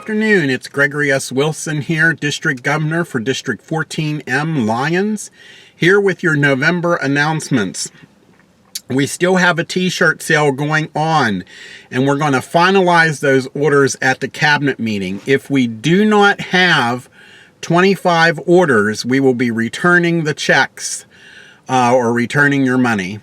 afternoon. It's Gregory S. Wilson here, District Governor for District 14M Lions, here with your November announcements. We still have a t-shirt sale going on, and we're going to finalize those orders at the cabinet meeting. If we do not have 25 orders, we will be returning the checks or returning your money.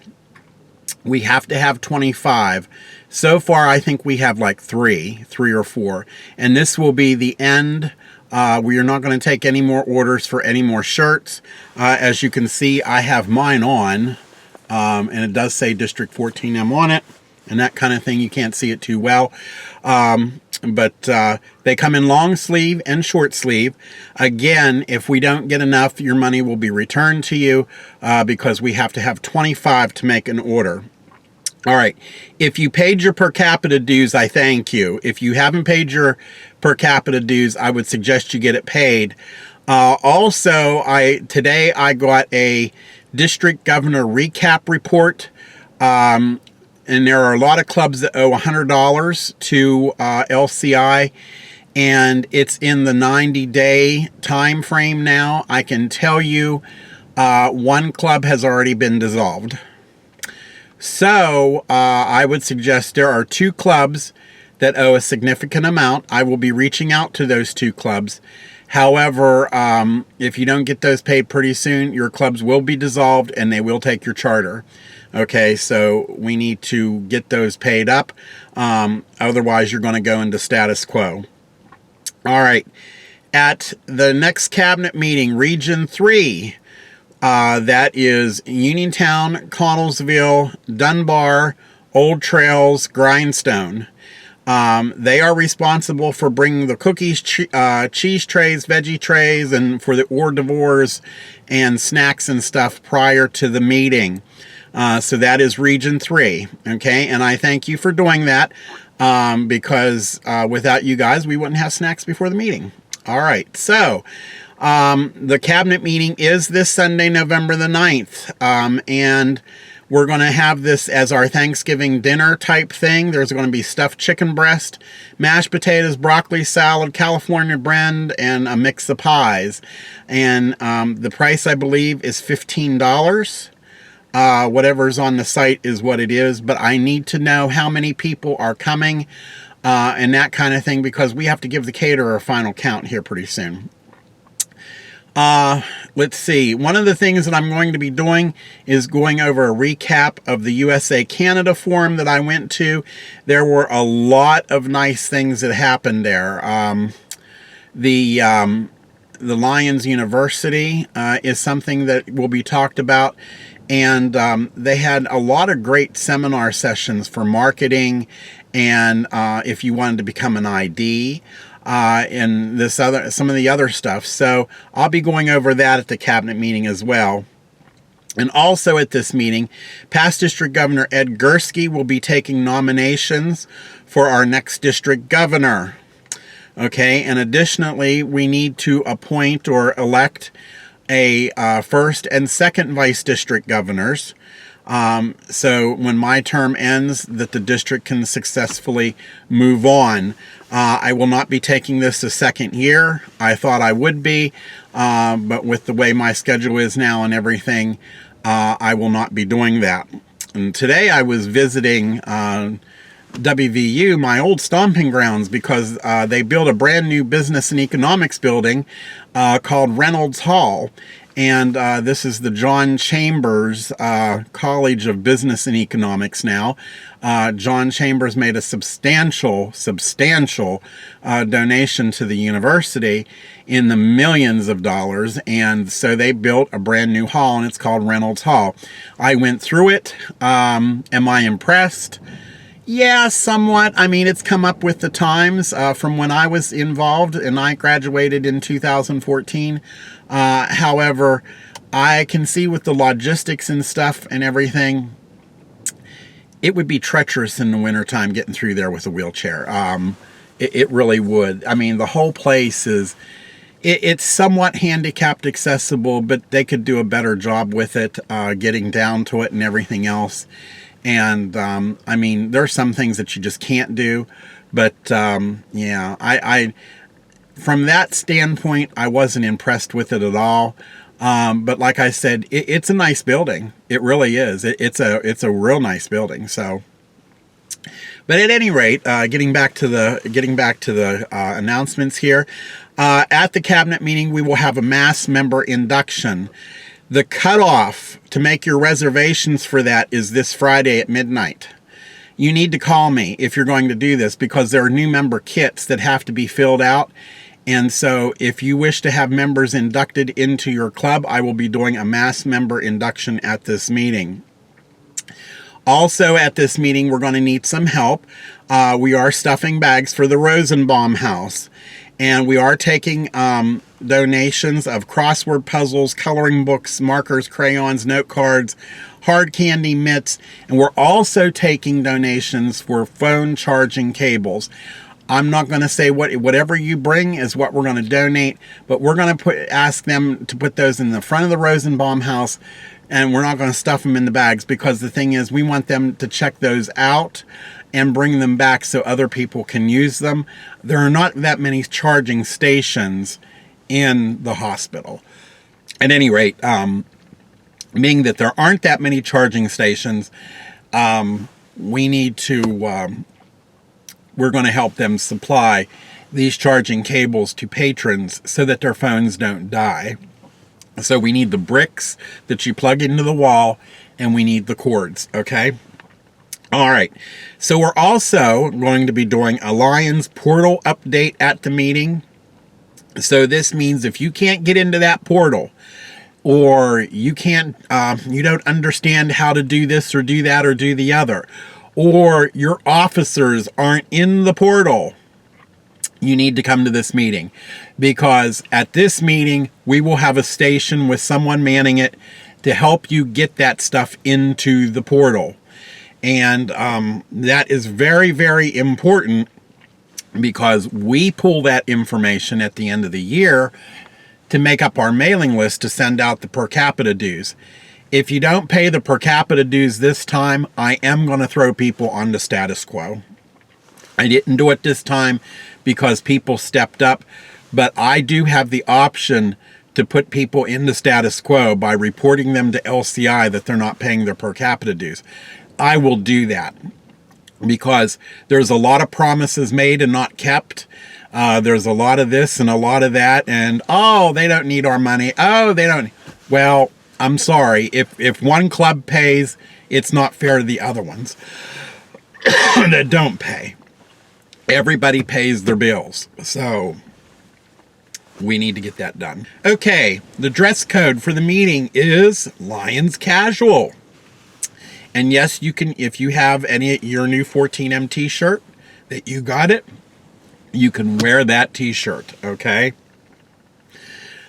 We have to have 25. So far, I think we have like three or four. And this will be the end. We are not going to take any more orders for any more shirts. As you can see, I have mine on. And it does say District 14M on it. And that kind of thing. You can't see it too well. But they come in long sleeve and short sleeve. Again, if we don't get enough, your money will be returned to you because we have to have 25 to make an order. All right. If you paid your per capita dues, I thank you. If you haven't paid your per capita dues, I would suggest you get it paid. Also, today I got a district governor recap report. And there are a lot of clubs that owe $100 to LCI, and it's in the 90-day time frame now. I can tell you one club has already been dissolved. So I would suggest there are two clubs that owe a significant amount. I will be reaching out to those two clubs. However, if you don't get those paid pretty soon, your clubs will be dissolved and they will take your charter. Okay, so we need to get those paid up. Otherwise, you're going to go into status quo. All right. At the next cabinet meeting, Region 3, that is Uniontown, Connellsville, Dunbar, Old Trails, Grindstone. They are responsible for bringing the cookies, cheese trays, veggie trays, and for the hors d'oeuvres and snacks and stuff prior to the meeting. So that is Region 3, okay? And I thank you for doing that because without you guys, we wouldn't have snacks before the meeting. All right, so the cabinet meeting is this Sunday, November the 9th, and we're going to have this as our Thanksgiving dinner type thing. There's going to be stuffed chicken breast, mashed potatoes, broccoli salad, California blend, and a mix of pies. And the price, I believe, is $15. Whatever's on the site is what it is, but I need to know how many people are coming and that kind of thing because we have to give the caterer a final count here pretty soon. Let's see. One of the things that I'm going to be doing is going over a recap of the USA-Canada forum that I went to. There were a lot of nice things that happened there. The Lions University is something that will be talked about. And they had a lot of great seminar sessions for marketing and if you wanted to become an ID and some of the other stuff. So I'll be going over that at the cabinet meeting as well. And also at this meeting, past District Governor Ed Gursky will be taking nominations for our next district governor. Okay, and additionally, we need to appoint or elect a first and second vice district governors. So when my term ends, that the district can successfully move on. I will not be taking this a second year. I thought I would be, but with the way my schedule is now and everything, I will not be doing that. And today I was visiting WVU, my old stomping grounds, because they built a brand new business and economics building called Reynolds Hall. And this is the John Chambers College of Business and Economics now. John Chambers made a substantial donation to the university in the millions of dollars. And so they built a brand new hall, and it's called Reynolds Hall. I went through it. Am I impressed? Yeah, somewhat. I mean, it's come up with the times from when I was involved, and I graduated in 2014. However, I can see with the logistics and stuff and everything, it would be treacherous in the wintertime getting through there with a wheelchair. It really would. I mean, the whole place is, it's somewhat handicapped accessible, but they could do a better job with it, getting down to it and everything else. And I mean, there are some things that you just can't do. But yeah, I from that standpoint, I wasn't impressed with it at all. But like I said, it's a nice building. It really is. It's a real nice building. So, but at any rate, getting back to the announcements here, at the cabinet meeting, we will have a mass member induction. The cutoff to make your reservations for that is this Friday at midnight. You need to call me if you're going to do this, because there are new member kits that have to be filled out. And so if you wish to have members inducted into your club, I will be doing a mass member induction at this meeting. Also at this meeting, we're going to need some help. We are stuffing bags for the Rosenbaum house. And we are taking donations of crossword puzzles, coloring books, markers, crayons, note cards, hard candy mitts, and we're also taking donations for phone charging cables. I'm not going to say whatever you bring is what we're going to donate, but we're going to ask them to put those in the front of the Rosenbaum house, and we're not going to stuff them in the bags, because the thing is, we want them to check those out and bring them back so other people can use them. There are not that many charging stations in the hospital. At any rate, being that there aren't that many charging stations, we need to, we're going to help them supply these charging cables to patrons so that their phones don't die. So we need the bricks that you plug into the wall, and we need the cords, okay? All right, so we're also going to be doing a Lions portal update at the meeting. So this means if you can't get into that portal, or you can't, you don't understand how to do this or do that or do the other, or your officers aren't in the portal, you need to come to this meeting, because at this meeting, we will have a station with someone manning it to help you get that stuff into the portal. And that is very, very important, because we pull that information at the end of the year to make up our mailing list to send out the per capita dues. If you don't pay the per capita dues this time, I am going to throw people on the status quo. I didn't do it this time because people stepped up, but I do have the option to put people in the status quo by reporting them to LCI that they're not paying their per capita dues. I will do that because there's a lot of promises made and not kept. There's a lot of this and a lot of that, and oh, they don't need our money. Oh, they don't. Well, I'm sorry. If one club pays, it's not fair to the other ones that don't pay. Everybody pays their bills, so we need to get that done. Okay, the dress code for the meeting is Lions Casual. And yes, you can, if you have your new 14M t-shirt that you got it, you can wear that t-shirt, okay?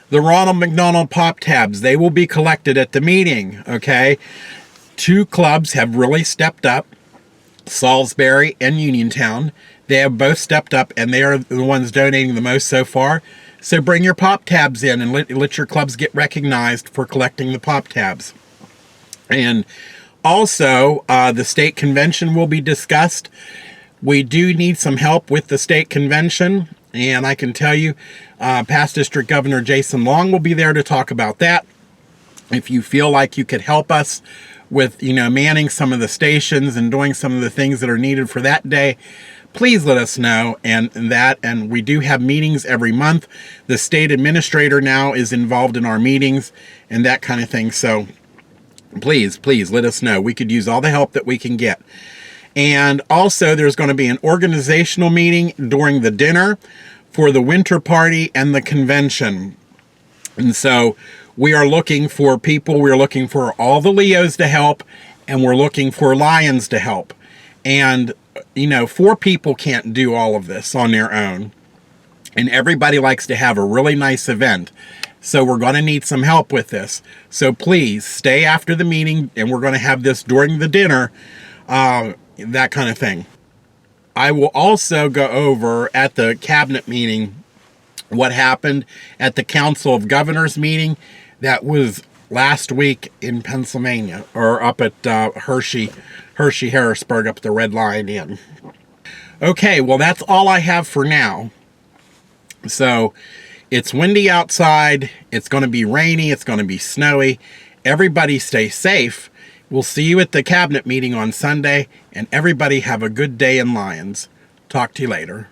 The Ronald McDonald Pop Tabs, they will be collected at the meeting, okay? 2 clubs have really stepped up, Salisbury and Uniontown. They have both stepped up, and they are the ones donating the most so far. So bring your Pop Tabs in and let your clubs get recognized for collecting the Pop Tabs. And also, the state convention will be discussed. We do need some help with the state convention, and I can tell you, past District Governor Jason Long will be there to talk about that. If you feel like you could help us with, manning some of the stations and doing some of the things that are needed for that day, please let us know. And we do have meetings every month. The state administrator now is involved in our meetings and that kind of thing. So please let us know. We could use all the help that we can get. And also, there's going to be an organizational meeting during the dinner for the winter party and the convention. And so we are looking for people. We're looking for all the Leos to help, and we're looking for Lions to help. And, 4 people can't do all of this on their own. And everybody likes to have a really nice event. So we're going to need some help with this. So please stay after the meeting, and we're going to have this during the dinner, that kind of thing. I will also go over at the cabinet meeting what happened at the Council of Governors meeting that was last week in Pennsylvania, or up at Hershey Harrisburg, up at the Red Lion Inn. Okay, well, that's all I have for now. So it's windy outside. It's going to be rainy. It's going to be snowy. Everybody stay safe. We'll see you at the cabinet meeting on Sunday, and everybody have a good day in Lyons. Talk to you later.